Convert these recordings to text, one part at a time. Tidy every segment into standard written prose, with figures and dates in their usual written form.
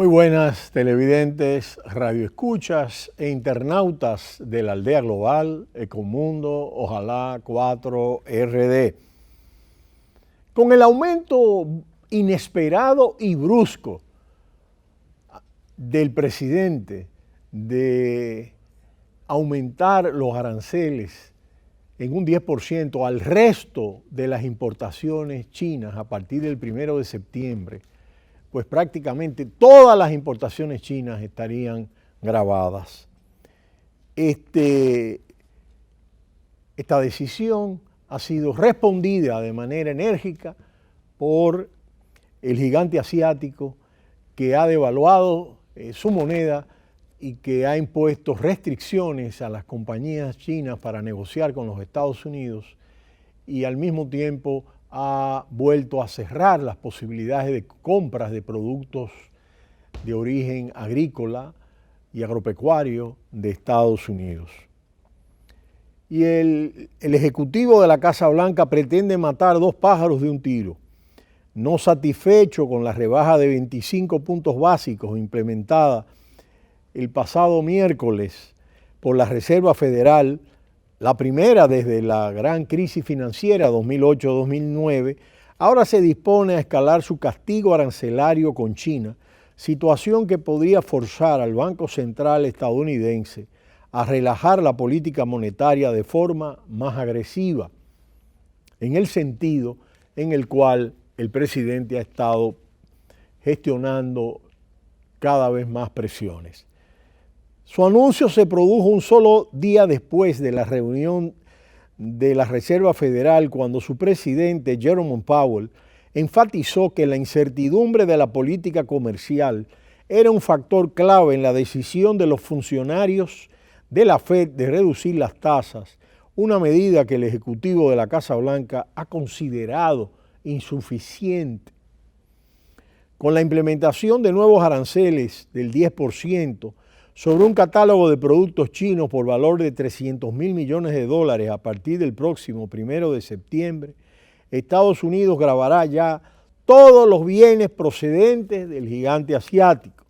Muy buenas televidentes, radioescuchas e internautas de la Aldea Global, Ecomundo, Ojalá 4RD. Con el aumento inesperado y brusco del presidente de aumentar los aranceles en un 10% al resto de las importaciones chinas a partir del 1 de septiembre, pues prácticamente todas las importaciones chinas estarían gravadas. Esta decisión ha sido respondida de manera enérgica por el gigante asiático, que ha devaluado su moneda y que ha impuesto restricciones a las compañías chinas para negociar con los Estados Unidos, y al mismo tiempo ha vuelto a cerrar las posibilidades de compras de productos de origen agrícola y agropecuario de Estados Unidos. Y el ejecutivo de la Casa Blanca pretende matar dos pájaros de un tiro. No satisfecho con la rebaja de 25 puntos básicos implementada el pasado miércoles por la Reserva Federal, la primera desde la gran crisis financiera 2008-2009, ahora se dispone a escalar su castigo arancelario con China, situación que podría forzar al Banco Central estadounidense a relajar la política monetaria de forma más agresiva, en el sentido en el cual el presidente ha estado gestionando cada vez más presiones. Su anuncio se produjo un solo día después de la reunión de la Reserva Federal, cuando su presidente, Jerome Powell, enfatizó que la incertidumbre de la política comercial era un factor clave en la decisión de los funcionarios de la Fed de reducir las tasas, una medida que el ejecutivo de la Casa Blanca ha considerado insuficiente. Con la implementación de nuevos aranceles del 10%, sobre un catálogo de productos chinos por valor de $300 mil millones a partir del próximo 1 de septiembre, Estados Unidos gravará ya todos los bienes procedentes del gigante asiático.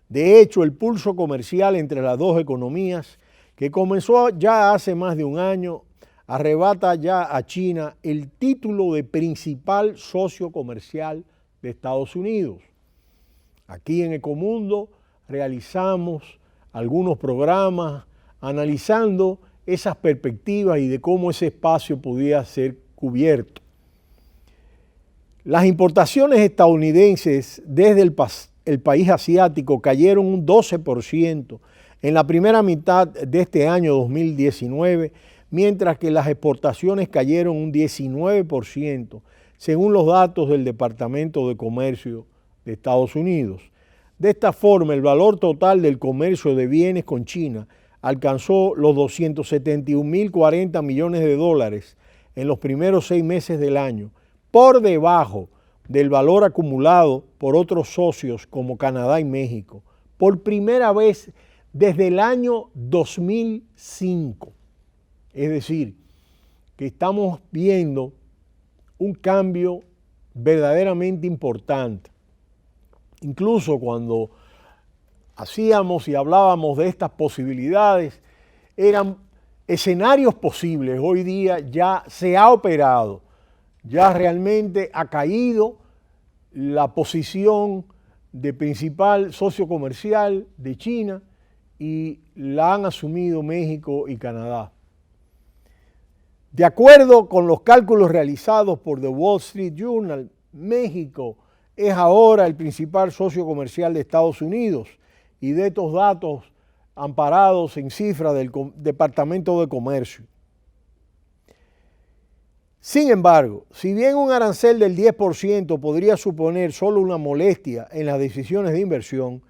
De hecho, el pulso comercial entre las dos economías, que comenzó ya hace más de un año, arrebata ya a China el título de principal socio comercial de Estados Unidos. Aquí en Ecomundo realizamos algunos programas analizando esas perspectivas y de cómo ese espacio podía ser cubierto. Las importaciones estadounidenses desde el país asiático cayeron un 12% en la primera mitad de este año 2019, mientras que las exportaciones cayeron un 19%, según los datos del Departamento de Comercio de Estados Unidos. De esta forma, el valor total del comercio de bienes con China alcanzó los $271.040 millones en los primeros 6 meses del año, por debajo del valor acumulado por otros socios como Canadá y México, por primera vez desde el año 2005. Es decir, que estamos viendo un cambio verdaderamente importante. Incluso cuando hacíamos y hablábamos de estas posibilidades, eran escenarios posibles. Hoy día ya se ha operado, ya realmente ha caído la posición de principal socio comercial de China y la han asumido México y Canadá. De acuerdo con los cálculos realizados por The Wall Street Journal, México es ahora el principal socio comercial de Estados Unidos, y de estos datos amparados en cifras del Departamento de Comercio. Sin embargo, si bien un arancel del 10% podría suponer solo una molestia en las decisiones de inversión,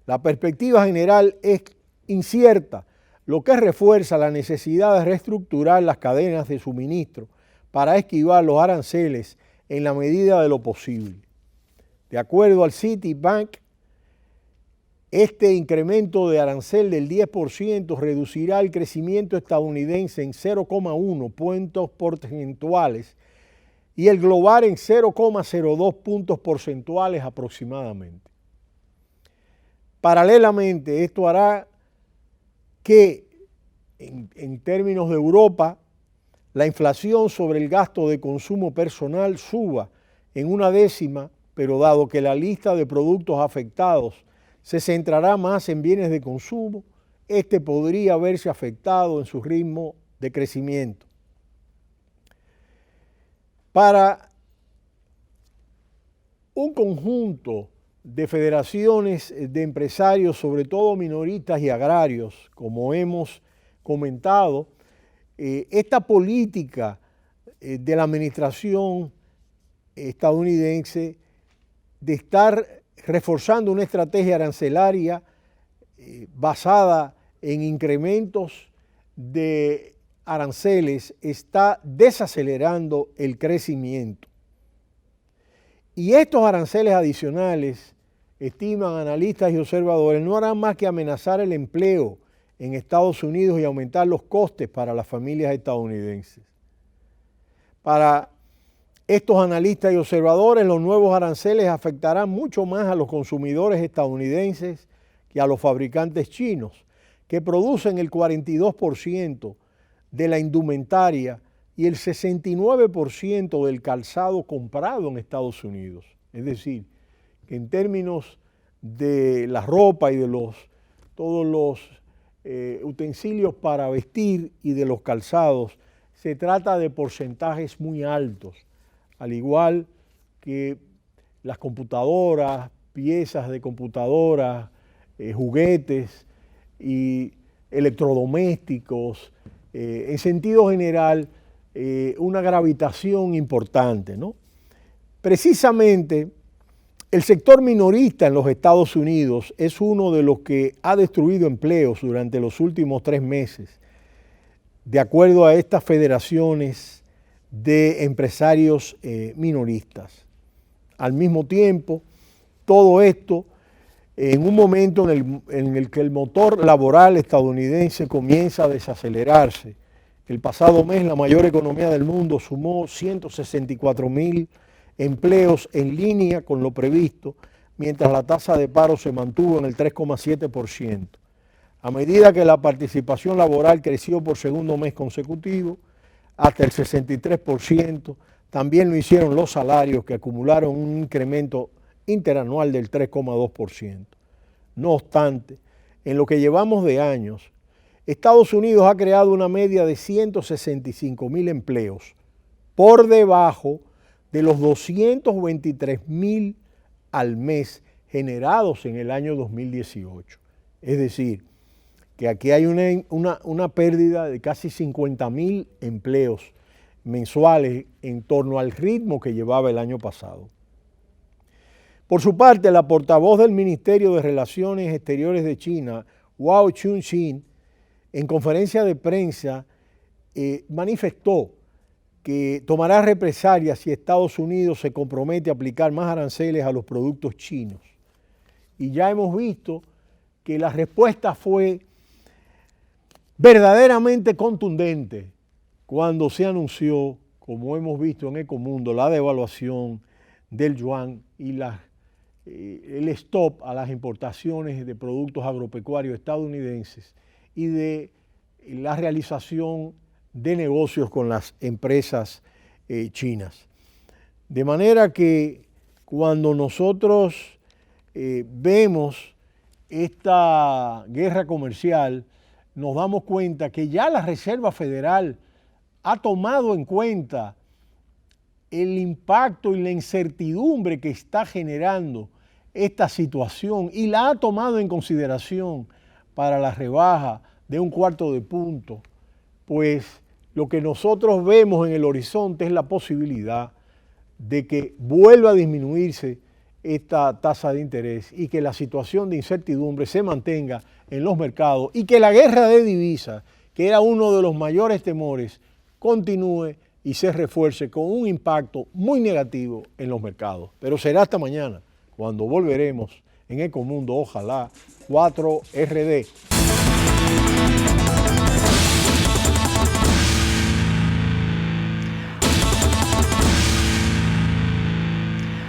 la perspectiva general es incierta, lo que refuerza la necesidad de reestructurar las cadenas de suministro para esquivar los aranceles en la medida de lo posible. De acuerdo al Citibank, este incremento de arancel del 10% reducirá el crecimiento estadounidense en 0,1 puntos porcentuales y el global en 0,02 puntos porcentuales aproximadamente. Paralelamente, esto hará que en términos de Europa, la inflación sobre el gasto de consumo personal suba en 1/10, pero dado que la lista de productos afectados se centrará más en bienes de consumo, este podría verse afectado en su ritmo de crecimiento. Para un conjunto de federaciones de empresarios, sobre todo minoristas y agrarios, como hemos comentado, esta política de la administración estadounidense de estar reforzando una estrategia arancelaria basada en incrementos de aranceles está desacelerando el crecimiento. Y estos aranceles adicionales, estiman analistas y observadores, no harán más que amenazar el empleo en Estados Unidos y aumentar los costes para las familias estadounidenses. Para estos analistas y observadores, los nuevos aranceles afectarán mucho más a los consumidores estadounidenses que a los fabricantes chinos, que producen el 42% de la indumentaria y el 69% del calzado comprado en Estados Unidos. Es decir, que en términos de la ropa y de todos los utensilios para vestir y de los calzados, se trata de porcentajes muy altos, al igual que las computadoras, piezas de computadoras, juguetes y electrodomésticos, en sentido general, una gravitación importante, ¿no? Precisamente, el sector minorista en los Estados Unidos es uno de los que ha destruido empleos durante los últimos 3 meses, de acuerdo a estas federaciones de empresarios minoristas. Al mismo tiempo, todo esto en un momento en el que el motor laboral estadounidense comienza a desacelerarse. El pasado mes la mayor economía del mundo sumó 164,000 empleos en línea con lo previsto, mientras la tasa de paro se mantuvo en el 3,7%. A medida que la participación laboral creció por segundo mes consecutivo, hasta el 63%, también lo hicieron los salarios, que acumularon un incremento interanual del 3,2%. No obstante, en lo que llevamos de años, Estados Unidos ha creado una media de 165,000 empleos, por debajo de los 223,000 al mes generados en el año 2018. Es decir, que aquí hay una pérdida de casi 50,000 empleos mensuales en torno al ritmo que llevaba el año pasado. Por su parte, la portavoz del Ministerio de Relaciones Exteriores de China, Hua Chunying, en conferencia de prensa manifestó que tomará represalias si Estados Unidos se compromete a aplicar más aranceles a los productos chinos. Y ya hemos visto que la respuesta fue verdaderamente contundente cuando se anunció, como hemos visto en Ecomundo, la devaluación del yuan y el stop a las importaciones de productos agropecuarios estadounidenses y de la realización de negocios con las empresas chinas. De manera que cuando nosotros vemos esta guerra comercial, nos damos cuenta que ya la Reserva Federal ha tomado en cuenta el impacto y la incertidumbre que está generando esta situación y la ha tomado en consideración para la rebaja de 1/4 punto, pues lo que nosotros vemos en el horizonte es la posibilidad de que vuelva a disminuirse esta tasa de interés y que la situación de incertidumbre se mantenga en los mercados y que la guerra de divisas, que era uno de los mayores temores, continúe y se refuerce con un impacto muy negativo en los mercados. Pero será hasta mañana, cuando volveremos en Ecomundo, ojalá, 4RD.